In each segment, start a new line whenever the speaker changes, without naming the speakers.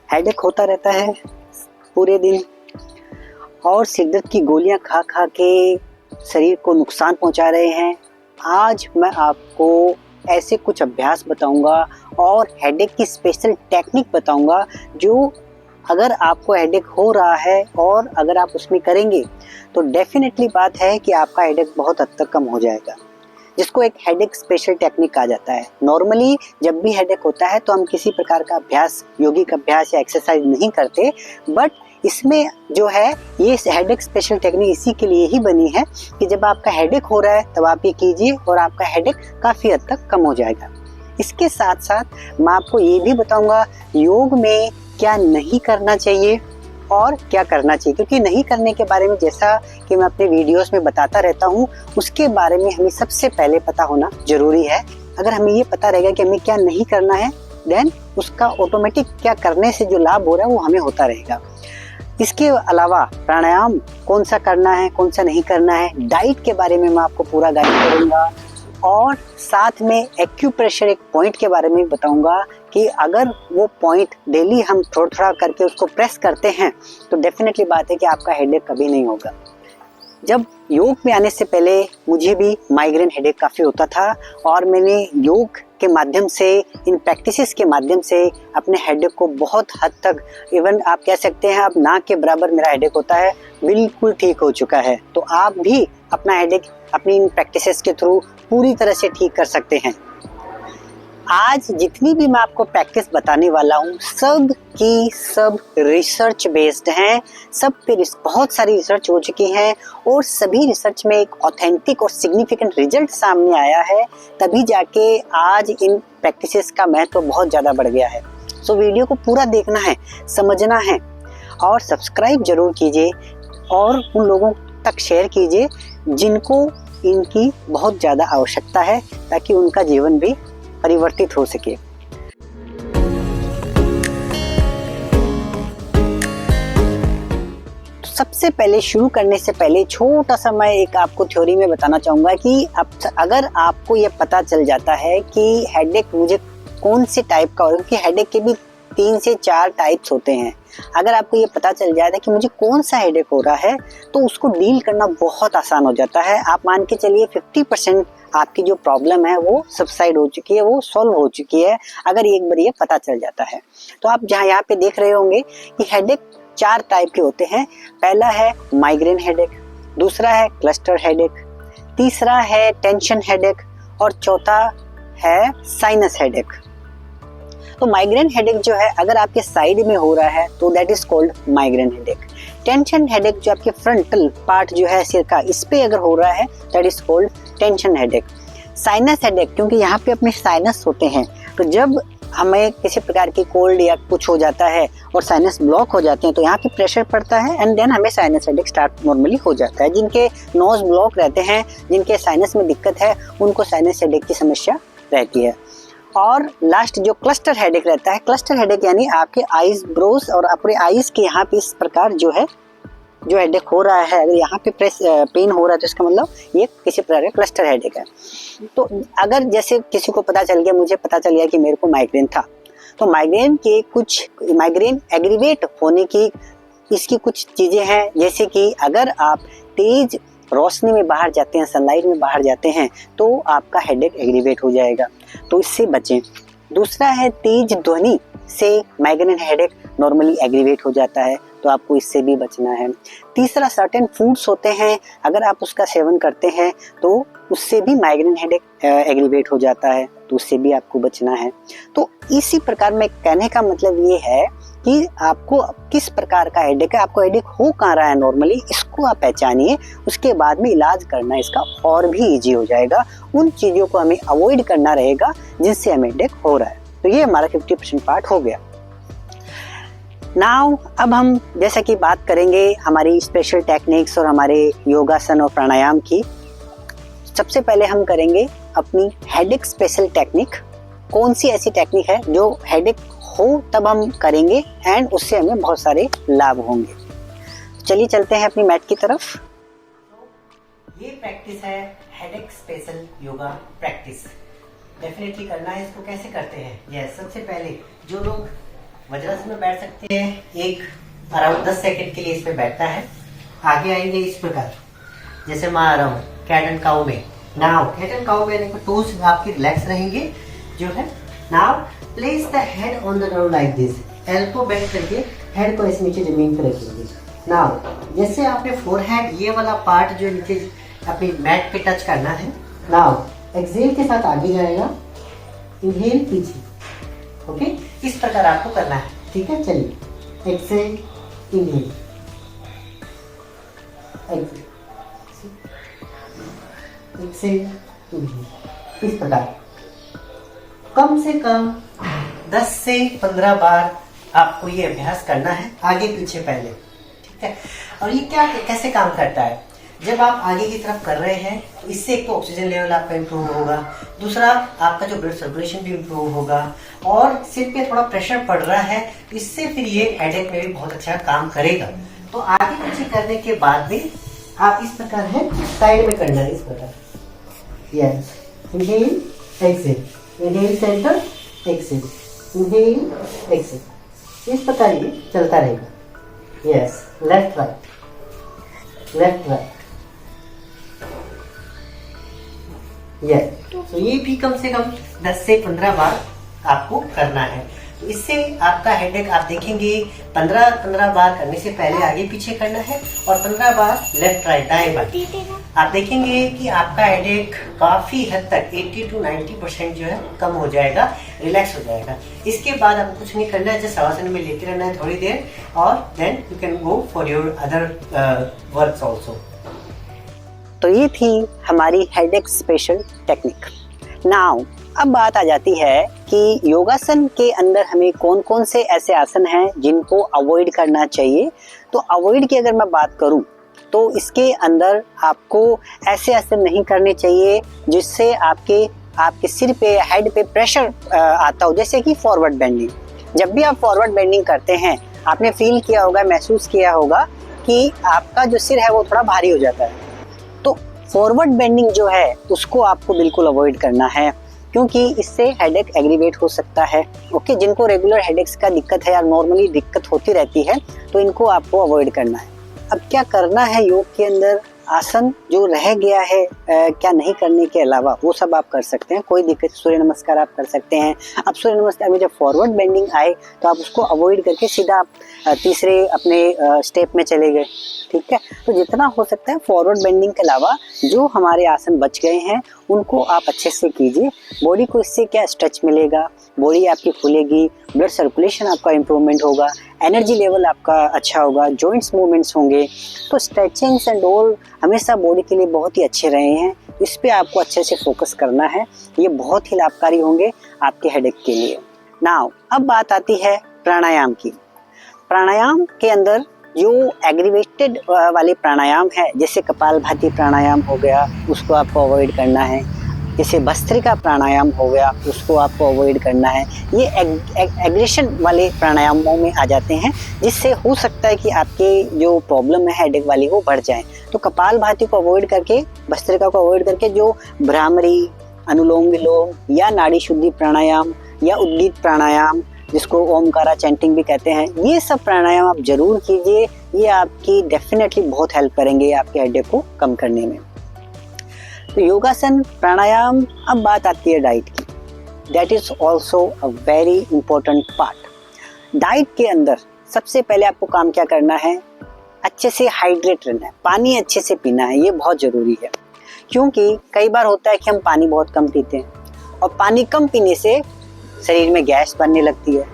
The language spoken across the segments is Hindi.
हेडेक होता रहता है पूरे दिन और सिर दर्द की गोलियां खा खा के शरीर को नुकसान पहुंचा रहे हैं। आज मैं आपको ऐसे कुछ अभ्यास बताऊंगा और हेडेक की स्पेशल टेक्निक बताऊंगा जो अगर आपको हेडेक हो रहा है और अगर आप उसमें करेंगे तो डेफिनेटली बात है कि आपका हेडेक बहुत हद तक कम हो जाएगा, जिसको एक हेडेक स्पेशल टेक्निक कहा जाता है। नॉर्मली जब भी हेडेक होता है तो हम किसी प्रकार का अभ्यास, यौगिक अभ्यास या एक्सरसाइज नहीं करते, बट इसमें जो है ये हेडेक स्पेशल टेक्निक इसी के लिए ही बनी है कि जब आपका हेडेक हो रहा है तब आप ये कीजिए और आपका हेडेक काफ़ी हद तक कम हो जाएगा। इसके साथ साथ मैं आपको ये भी बताऊंगा योग में क्या नहीं करना चाहिए और क्या करना चाहिए, क्योंकि नहीं करने के बारे में जैसा कि मैं अपने वीडियोस में बताता रहता हूँ उसके बारे में हमें सबसे पहले पता होना जरूरी है। अगर हमें ये पता रहेगा कि हमें क्या नहीं करना है, देन उसका ऑटोमेटिक क्या करने से जो लाभ हो रहा है वो हमें होता रहेगा। इसके अलावा प्राणायाम कौन सा करना है, कौन सा नहीं करना है, डाइट के बारे में मैं आपको पूरा गाइड करूँगा और साथ में एक्यूप्रेशर एक पॉइंट के बारे में बताऊंगा कि अगर वो पॉइंट डेली हम थोड़ा थोड़ा करके उसको प्रेस करते हैं तो डेफिनेटली बात है कि आपका हेडेक कभी नहीं होगा। जब योग में आने से पहले मुझे भी माइग्रेन हेडेक काफ़ी होता था और मैंने योग के माध्यम से, इन प्रैक्टिसेस के माध्यम से अपने हेडेक को बहुत हद तक, इवन आप कह सकते हैं अब ना के बराबर मेरा हेडेक होता है, बिल्कुल ठीक हो चुका है। तो आप भी अपना हेडेक अपनी इन प्रैक्टिसेस के थ्रू पूरी तरह से ठीक कर सकते हैं। आज जितनी भी मैं आपको प्रैक्टिस बताने वाला हूँ सब की सब रिसर्च बेस्ड हैं, सब पे बहुत सारी रिसर्च हो चुकी हैं और सभी रिसर्च में एक ऑथेंटिक और सिग्निफिकेंट रिजल्ट सामने आया है, तभी जाके आज इन प्रैक्टिसेस का महत्व बहुत ज़्यादा बढ़ गया है। सो वीडियो को पूरा देखना है, समझना है और सब्सक्राइब जरूर कीजिए और उन लोगों तक शेयर कीजिए जिनको इनकी बहुत ज़्यादा आवश्यकता है, ताकि उनका जीवन भी परिवर्तित हो सके। तो सबसे पहले शुरू करने से पहले छोटा सा मैं एक आपको थ्योरी में बताना चाहूँगा कि अगर आपको ये पता चल जाता है कि हेडेक मुझे कौन से टाइप का हो, क्योंकि हेडेक के भी 3 से 4 टाइप्स होते हैं। अगर आपको ये पता चल जाता है कि मुझे कौन सा हेडेक हो रहा है तो उसको डील करना बहुत आसान हो जाता है। आप मान के चलिए 50% आपकी जो प्रॉब्लम है वो सबसाइड हो चुकी है, वो सॉल्व हो चुकी है, अगर एक बार ये पता चल जाता है। तो आप जहाँ यहाँ पे देख रहे होंगे कि हेडेक 4 टाइप के होते हैं। पहला है माइग्रेन हेडेक, दूसरा है क्लस्टर हेडेक, तीसरा है टेंशन हेडेक और चौथा है साइनस हेडेक। तो माइग्रेन हेडेक जो है अगर आपके साइड में हो रहा है तो that is called migraine headache. Tension headache जो आपके फ्रंटल पार्ट जो है सिर का, इस पे अगर हो रहा है that is called tension headache. Sinus headache, क्योंकि यहाँ पे अपने साइनस होते हैं, तो जब हमें किसी प्रकार की कोल्ड या कुछ हो जाता है और साइनस ब्लॉक हो जाते हैं तो यहाँ पे प्रेशर पड़ता है एंड देन हमें साइनस हेडेक स्टार्ट नॉर्मली हो जाता है। जिनके नोज ब्लॉक रहते हैं, जिनके साइनस में दिक्कत है, उनको साइनस हेडेक की समस्या रहती है। और लास्ट जो क्लस्टर हेडेक रहता है, क्लस्टर हेडेक यानी आपके आईज ब्रोज और अपने आईज के यहाँ पे इस प्रकार जो है जो हेडेक हो रहा है, अगर यहाँ पे पेन हो रहा है तो इसका मतलब ये किसी प्रकार का क्लस्टर हेडेक है। तो अगर जैसे किसी को पता चल गया, मुझे पता चल गया कि मेरे को माइग्रेन था, तो माइग्रेन के कुछ माइग्रेन एग्रीवेट होने की इसकी कुछ चीज़ें हैं, जैसे कि अगर आप तेज रोशनी में बाहर जाते हैं, सनलाइट में बाहर जाते हैं तो आपका हेडेक एग्रीवेट हो जाएगा, तो इससे बचें। दूसरा है तेज ध्वनि से माइग्रेन हेडेक नॉर्मली एग्रीवेट हो जाता है, तो आपको इससे भी बचना है। तीसरा सर्टेन फूड्स होते हैं, अगर आप उसका सेवन करते हैं तो उससे भी माइग्रेन हेडेक एग्रीवेट हो जाता है, तो उससे भी आपको बचना है। तो इसी प्रकार में कहने का मतलब ये है कि आपको किस प्रकार का हेडेक है, आपको हेडेक हो कहाँ रहा है नॉर्मली, इसको आप पहचानिए, उसके बाद में इलाज करना इसका और भी इजी हो जाएगा। उन चीज़ों को हमें अवॉइड करना रहेगा जिनसे हमें हेडेक हो रहा है। तो ये हमारा 50% पार्ट हो गया। नाउ अब हम जैसा कि बात करेंगे हमारी स्पेशल टेक्निक्स और हमारे योगासन और प्राणायाम की। सबसे पहले हम करेंगे अपनी हेडेक स्पेशल टेक्निक। कौन सी ऐसी टेक्निक है जो हेडेक हो तब हम करेंगे एंड उससे हमें बहुत सारे लाभ होंगे। चलिए चलते हैं अपनी मैट की तरफ। ये प्रैक्टिस है headache special yoga practice. Definitely करना है। इसको कैसे करते हैं? यस, सबसे पहले जो लोग वज्रासन में बैठ सकते हैं, एक अराउंड 10 सेकंड के लिए इसमें बैठना है। आगे आएंगे इस प्रकार, जैसे मैं आ रहा हूँ कैट एंड काउ में। नाउ कैट एंड काउ में टोज आपके रिलैक्स रहेंगे जो है। Now place the head on the ground like this, elbow bend करके हेड को ऐसे नीचे जमीन पर रखेंगे। नाउ जैसे आपने फोरहेड ये वाला पार्ट जो नीचे अपनी मैट पे टच करना है। नाउ एक्सहेल के साथ आगे जाएगा, इनहेल पीछे। ओके, इस प्रकार आपको करना है, ठीक है। चलिए, एक्सहेल इनहेल, एक्सहेल इनहेल, इस प्रकार कम से कम 10 से 15 बार आपको ये अभ्यास करना है, आगे पीछे पहले, ठीक है। और ये क्या कैसे काम करता है, जब आप आगे की तरफ कर रहे हैं तो इससे एक तो ऑक्सीजन लेवल आपका इम्प्रूव होगा, दूसरा आपका जो ब्लड सर्कुलेशन भी इम्प्रूव होगा, और सिर पे थोड़ा प्रेशर पड़ रहा है तो इससे फिर ये हेडेक में भी बहुत अच्छा काम करेगा। तो आगे पीछे करने के बाद भी आप इस प्रकार है, साइड में करना है इस प्रकार। Yes, inhale exhale, inhale centre exhale, inhale exhale, इस प्रकार ये चलता रहेगा। Yes, left right, left right. तो ये भी कम से कम 10 से 15 बार आपको करना है। तो इससे आपका हेडेक आप देखेंगे 15 बार करने से पहले आगे पीछे करना है, और 15 बार लेफ्ट राइट दाएं बाएं। आप देखेंगे कि आपका हेडेक काफी हद तक 80 to 90% जो है कम हो जाएगा, रिलैक्स हो जाएगा। इसके बाद आपको कुछ नहीं करना है, जस्ट शवासन में लेते रहना है थोड़ी देर, और then you can go for your other works also. तो ये थी हमारी हेडेक स्पेशल टेक्निक। नाउ अब बात आ जाती है कि योगासन के अंदर हमें कौन कौन से ऐसे आसन हैं जिनको अवॉइड करना चाहिए। तो अवॉइड की अगर मैं बात करूं तो इसके अंदर आपको ऐसे आसन नहीं करने चाहिए जिससे आपके सिर पे, हेड पे प्रेशर आता हो, जैसे कि फॉरवर्ड बेंडिंग। जब भी आप फॉरवर्ड बेंडिंग करते हैं, आपने फील किया होगा, महसूस किया होगा कि आपका जो सिर है वो थोड़ा भारी हो जाता है। तो फॉरवर्ड बेंडिंग जो है उसको आपको बिल्कुल अवॉइड करना है, क्योंकि इससे हेडेक एग्रीवेट हो सकता है। ओके, जिनको रेगुलर हेडेक्स का दिक्कत है या नॉर्मली दिक्कत होती रहती है तो इनको आपको अवॉइड करना है। अब क्या करना है योग के अंदर, आसन जो रह गया है क्या नहीं करने के अलावा वो सब आप कर सकते हैं, कोई दिक्कत। सूर्य नमस्कार आप कर सकते हैं। अब सूर्य नमस्कार में जब फॉरवर्ड बेंडिंग आए तो आप उसको अवॉइड करके सीधा आप तीसरे अपने स्टेप में चले गए, ठीक है। तो जितना हो सकता है फॉरवर्ड बेंडिंग के अलावा जो हमारे आसन बच गए हैं उनको आप अच्छे से कीजिए। बॉडी को इससे क्या स्ट्रेच मिलेगा, बॉडी आपकी खुलेगी, ब्लड सर्कुलेशन आपका इम्प्रूवमेंट होगा, एनर्जी लेवल आपका अच्छा होगा, जॉइंट्स मूवमेंट्स होंगे। तो स्ट्रेचिंग्स एंड ऑल हमेशा बॉडी के लिए बहुत ही अच्छे रहे हैं, इस पे आपको अच्छे से फोकस करना है, ये बहुत ही लाभकारी होंगे आपके हेडेक के लिए। नाउ अब बात आती है प्राणायाम की। प्राणायाम के अंदर जो एग्रीवेटेड वाले प्राणायाम है, जैसे कपालभाति प्राणायाम हो गया, उसको आपको अवॉइड करना है। जैसे भस्त्रिका प्राणायाम हो गया, उसको आपको अवॉइड करना है। ये एग्रेशन वाले प्राणायामों में आ जाते हैं, जिससे हो सकता है कि आपके जो प्रॉब्लम है हेडेक वाली वो बढ़ जाए। तो कपालभाति को अवॉइड करके, भस्त्रिका को अवॉइड करके जो भ्रामरी, अनुलोम विलोम या नाड़ी शुद्धि प्राणायाम या उद्गीत प्राणायाम, जिसको ओमकारा चैंटिंग भी कहते हैं, ये सब प्राणायाम आप जरूर कीजिए। ये आपकी डेफिनेटली बहुत हेल्प करेंगे आपके हेडेक को कम करने में। तो योगासन, प्राणायाम। अब बात आती है डाइट की। That is also a very important part. Diet के अंदर सबसे पहले आपको काम क्या करना है, अच्छे से हाइड्रेट रहना है, पानी अच्छे से पीना है, ये बहुत जरूरी है। क्योंकि कई बार होता है कि हम पानी बहुत कम पीते हैं, और पानी कम पीने से शरीर में गैस बनने लगती है,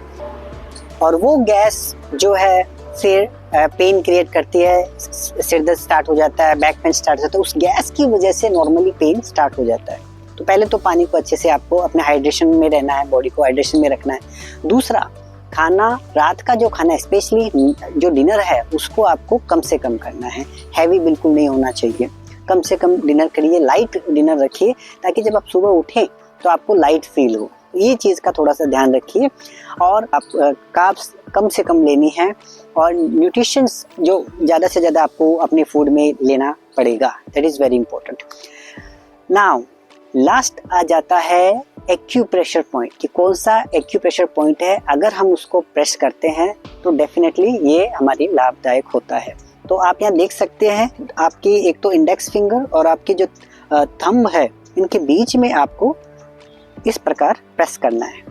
और वो गैस जो है फिर पेन क्रिएट करती है, सिर दर्द स्टार्ट हो जाता है, बैक पेन स्टार्ट हो जाता है। उस गैस की वजह से नॉर्मली पेन स्टार्ट हो जाता है। तो पहले तो पानी को अच्छे से आपको अपने हाइड्रेशन में रहना है, बॉडी को हाइड्रेशन में रखना है। दूसरा, खाना, रात का जो खाना स्पेशली जो डिनर है उसको आपको कम से कम करना है, हैवी बिल्कुल नहीं होना चाहिए। कम से कम डिनर करिए, लाइट डिनर रखिए, ताकि जब आप सुबह उठें तो आपको लाइट फील हो। ये चीज़ का थोड़ा सा ध्यान रखिए। और आप कार्ब्स कम से कम लेनी है, और न्यूट्रिशंस जो ज़्यादा से ज़्यादा आपको अपने फूड में लेना पड़ेगा। That is very important. Now last आ जाता है एक्यूप्रेशर पॉइंट कि कौन सा एक्यूप्रेशर पॉइंट है, अगर हम उसको प्रेस करते हैं तो डेफिनेटली ये हमारी लाभदायक होता है। तो आप यहाँ देख सकते हैं, आपकी एक तो इंडेक्स फिंगर और आपकी जो थंब है, इनके बीच में आपको इस प्रकार प्रेस करना है।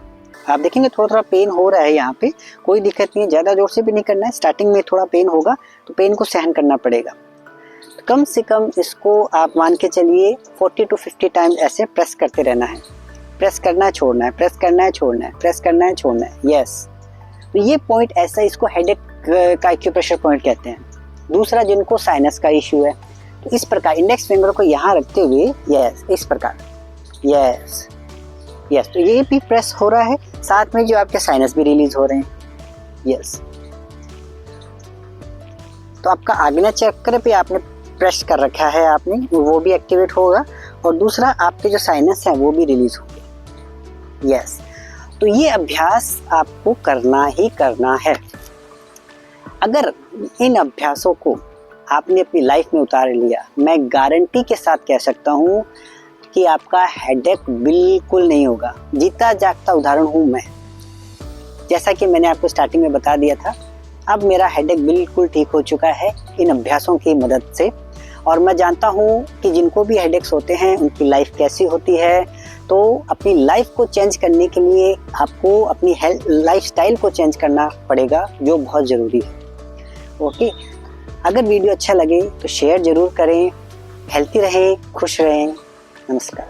आप देखेंगे थोड़ा थोड़ा पेन हो रहा है यहाँ पे, कोई दिक्कत नहीं है, ज़्यादा जोर से भी नहीं करना है। स्टार्टिंग में थोड़ा पेन होगा तो पेन को सहन करना पड़ेगा। कम से कम इसको आप मान के चलिए 40 to 50 टाइम्स ऐसे प्रेस करते रहना है। प्रेस करना है, छोड़ना है, प्रेस करना है, छोड़ना है, प्रेस करना है, छोड़ना है। यस, तो ये पॉइंट ऐसा, इसको हेडेक का एक्यूप्रेशर पॉइंट कहते हैं। दूसरा, जिनको साइनस का इश्यू है, तो इस प्रकार इंडेक्स फिंगर को यहाँ रखते हुए यस, इस प्रकार यस यस, तो ये भी प्रेस हो रहा है, साथ में जो आपके साइनस भी रिलीज हो रहे हैं। यस, तो आपका आग्नेय चक्र पे आपने प्रेस कर रखा है आपने, वो भी एक्टिवेट होगा, और दूसरा आपके जो साइनस है वो भी रिलीज होंगे। यस, तो ये अभ्यास आपको करना ही करना है। अगर इन अभ्यासों को आपने अपनी लाइफ में उतार लिया, मैं गारंटी के साथ कह सकता हूँ कि आपका हेडेक बिल्कुल नहीं होगा। जीता जागता उदाहरण हूँ मैं। जैसा कि मैंने आपको स्टार्टिंग में बता दिया था, अब मेरा हेडेक बिल्कुल ठीक हो चुका है इन अभ्यासों की मदद से, और मैं जानता हूँ कि जिनको भी हेडेक्स होते हैं उनकी लाइफ कैसी होती है। तो अपनी लाइफ को चेंज करने के लिए आपको अपनी लाइफस्टाइल को चेंज करना पड़ेगा, जो बहुत ज़रूरी है। ओके, अगर वीडियो अच्छा लगे तो शेयर ज़रूर करें। हेल्थी रहें, खुश रहें। नमस्कार।